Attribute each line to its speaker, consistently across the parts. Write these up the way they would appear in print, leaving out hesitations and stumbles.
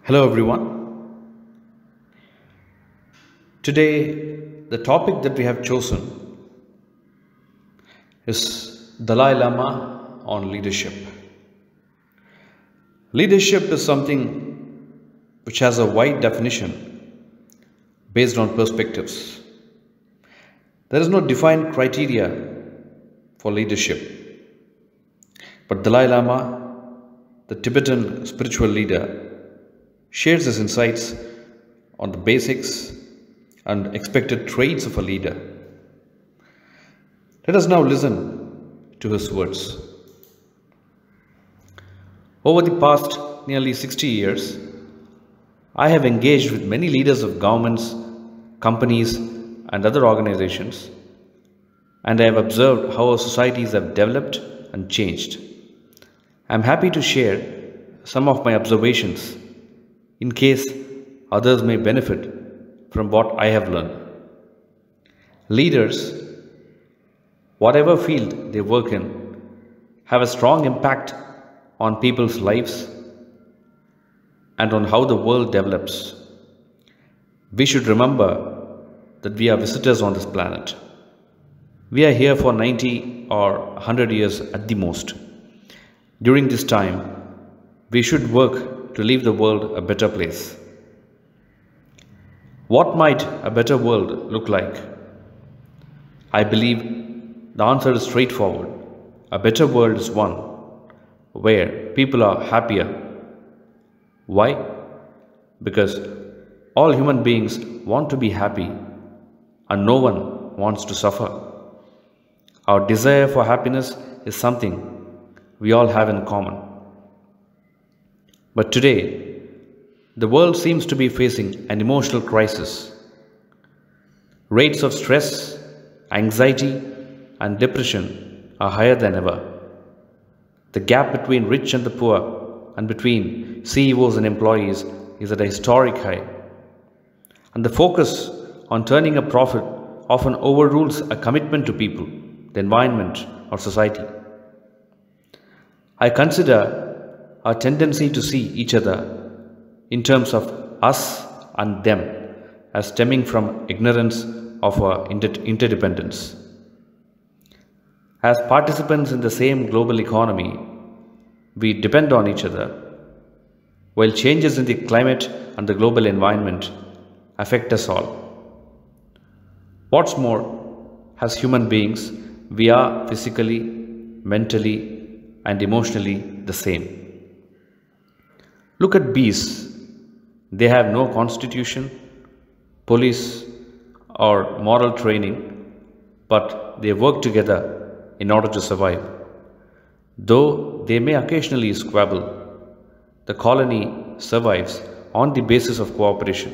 Speaker 1: Hello, everyone. Today, the topic that we have chosen is Dalai Lama on leadership. Leadership is something which has a wide definition based on perspectives. There is no defined criteria for leadership, but Dalai Lama, the Tibetan spiritual leader, shares his insights on the basics and expected traits of a leader. Let us now listen to his words. Over the past nearly 60 years, I have engaged with many leaders of governments, companies, and other organizations, and I have observed how our societies have developed and changed. I am happy to share some of my observations in case others may benefit from what I have learned. Leaders, whatever field they work in, have a strong impact on people's lives and on how the world develops. We should remember that we are visitors on this planet. We are here for 90 or 100 years at the most. During this time, we should work to leave the world a better place. What might a better world look like? I believe the answer is straightforward. A better world is one where people are happier. Why? Because all human beings want to be happy and no one wants to suffer. Our desire for happiness is something we all have in common. But today, the world seems to be facing an emotional crisis. Rates of stress, anxiety, and depression are higher than ever. The gap between rich and the poor, and between CEOs and employees, is at a historic high. And the focus on turning a profit often overrules a commitment to people, the environment, or society. I consider our tendency to see each other in terms of us and them as stemming from ignorance of our interdependence. As participants in the same global economy, we depend on each other, while changes in the climate and the global environment affect us all. What's more, as human beings, we are physically, mentally, and emotionally the same. Look at bees. They have no constitution, police, or moral training, but they work together in order to survive. Though they may occasionally squabble, the colony survives on the basis of cooperation.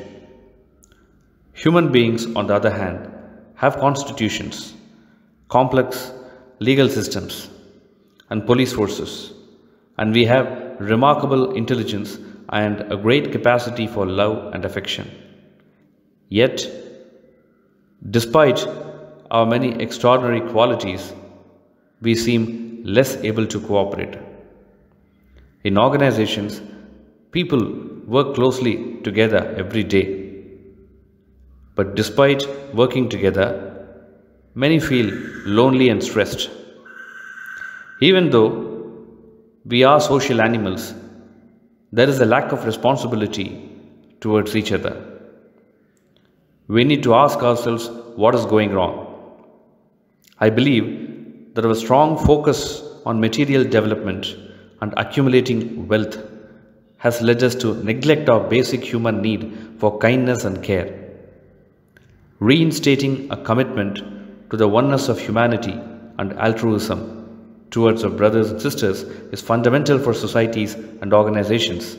Speaker 1: Human beings, on the other hand, have constitutions, complex legal systems, and police forces, and we have remarkable intelligence and a great capacity for love and affection. Yet, despite our many extraordinary qualities, we seem less able to cooperate. In organizations, people work closely together every day. But despite working together, many feel lonely and stressed. Even though we are social animals, there is a lack of responsibility towards each other. We need to ask ourselves what is going wrong. I believe that our strong focus on material development and accumulating wealth has led us to neglect our basic human need for kindness and care. Reinstating a commitment to the oneness of humanity and altruism towards our brothers and sisters is fundamental for societies and organizations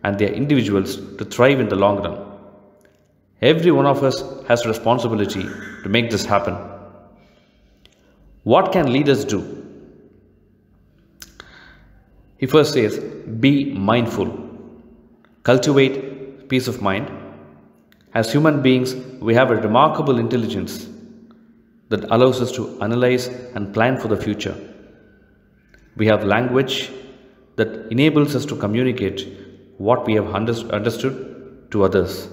Speaker 1: and their individuals to thrive in the long run. Every one of us has a responsibility to make this happen. What can leaders do? He first says, be mindful. Cultivate peace of mind. As human beings, we have a remarkable intelligence that allows us to analyze and plan for the future. We have language that enables us to communicate what we have understood to others.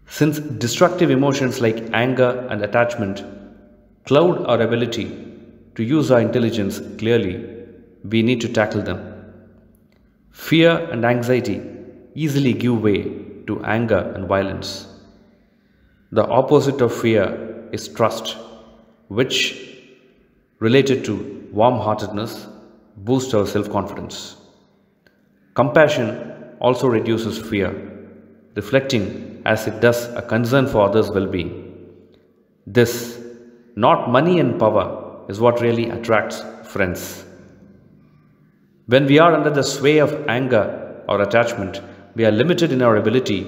Speaker 1: Since destructive emotions like anger and attachment cloud our ability to use our intelligence clearly, we need to tackle them. Fear and anxiety easily give way to anger and violence. The opposite of fear is trust, which, related to warm-heartedness, boosts our self-confidence. Compassion also reduces fear, reflecting as it does a concern for others' well-being. This, not money and power, is what really attracts friends. When we are under the sway of anger or attachment, we are limited in our ability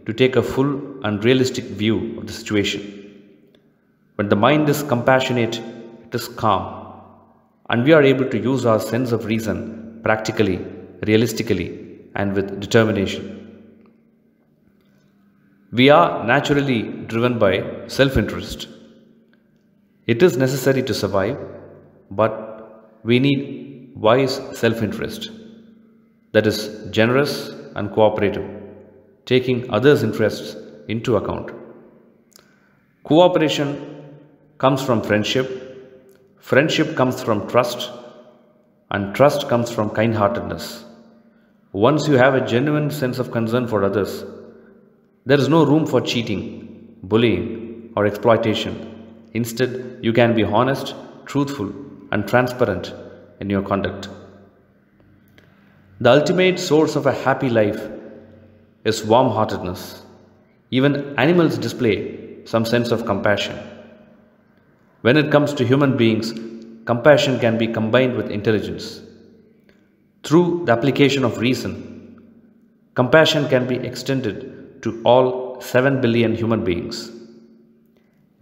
Speaker 1: to take a full and realistic view of the situation. When the mind is compassionate, it is calm, and we are able to use our sense of reason practically, realistically, and with determination. We are naturally driven by self-interest. It is necessary to survive, but we need wise self-interest that is generous and cooperative, taking others' interests into account. Cooperation comes from friendship, friendship comes from trust, and trust comes from kind-heartedness. Once you have a genuine sense of concern for others, there is no room for cheating, bullying, or exploitation. Instead, you can be honest, truthful, and transparent in your conduct. The ultimate source of a happy life is warm-heartedness. Even animals display some sense of compassion. When it comes to human beings, compassion can be combined with intelligence. Through the application of reason, compassion can be extended to all 7 billion human beings.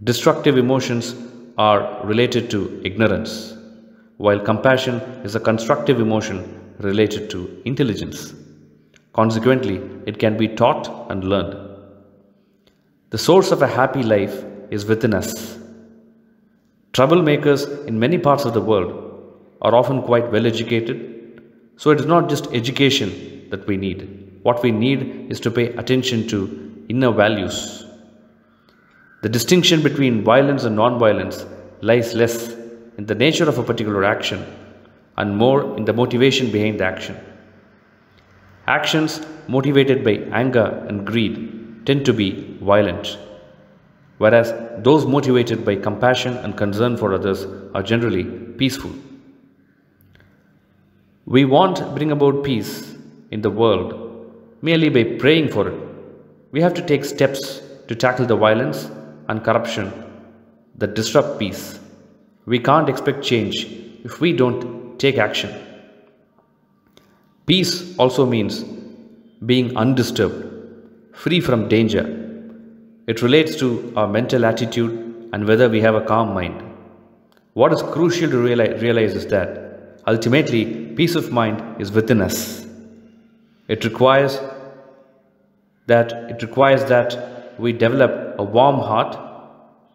Speaker 1: Destructive emotions are related to ignorance, while compassion is a constructive emotion related to intelligence. Consequently, it can be taught and learned. The source of a happy life is within us. Troublemakers in many parts of the world are often quite well educated, so it is not just education that we need. What we need is to pay attention to inner values. The distinction between violence and non-violence lies less in the nature of a particular action and more in the motivation behind the action. Actions motivated by anger and greed tend to be violent, whereas those motivated by compassion and concern for others are generally peaceful. We won't bring about peace in the world merely by praying for it. We have to take steps to tackle the violence and corruption that disrupt peace. We can't expect change if we don't take action. Peace also means being undisturbed, free from danger. It relates to our mental attitude and whether we have a calm mind. What is crucial to realize is that ultimately peace of mind is within us. It requires that we develop a warm heart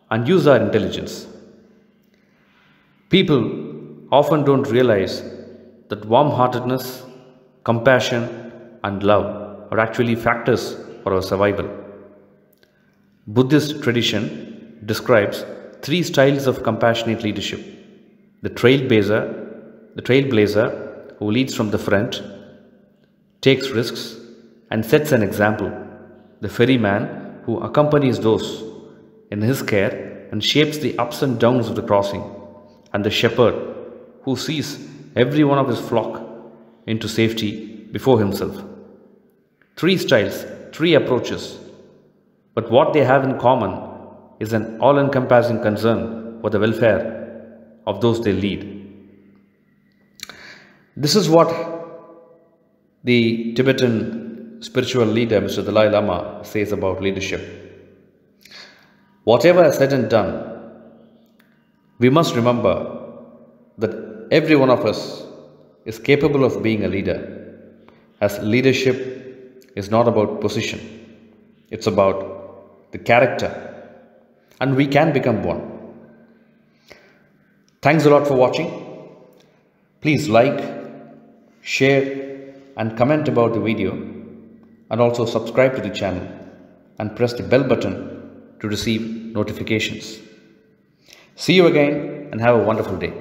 Speaker 1: and use our intelligence. People often don't realize that warm-heartedness, compassion, and love are actually factors for our survival. Buddhist tradition describes 3 styles of compassionate leadership: the trailblazer who leads from the front, takes risks, and sets an example; the ferryman who accompanies those in his care and shapes the ups and downs of the crossing; and the shepherd who sees every one of his flock into safety before himself. 3 styles, 3 approaches, but what they have in common is an all-encompassing concern for the welfare of those they lead. This is what the Tibetan spiritual leader, Mr. Dalai Lama, says about leadership. Whatever is said and done, we must remember that every one of us is capable of being a leader, as leadership is not about position, it's about the character, and we can become one. Thanks a lot for watching. Please like, share, and comment about the video, and also subscribe to the channel and press the bell button to receive notifications. See you again and have a wonderful day.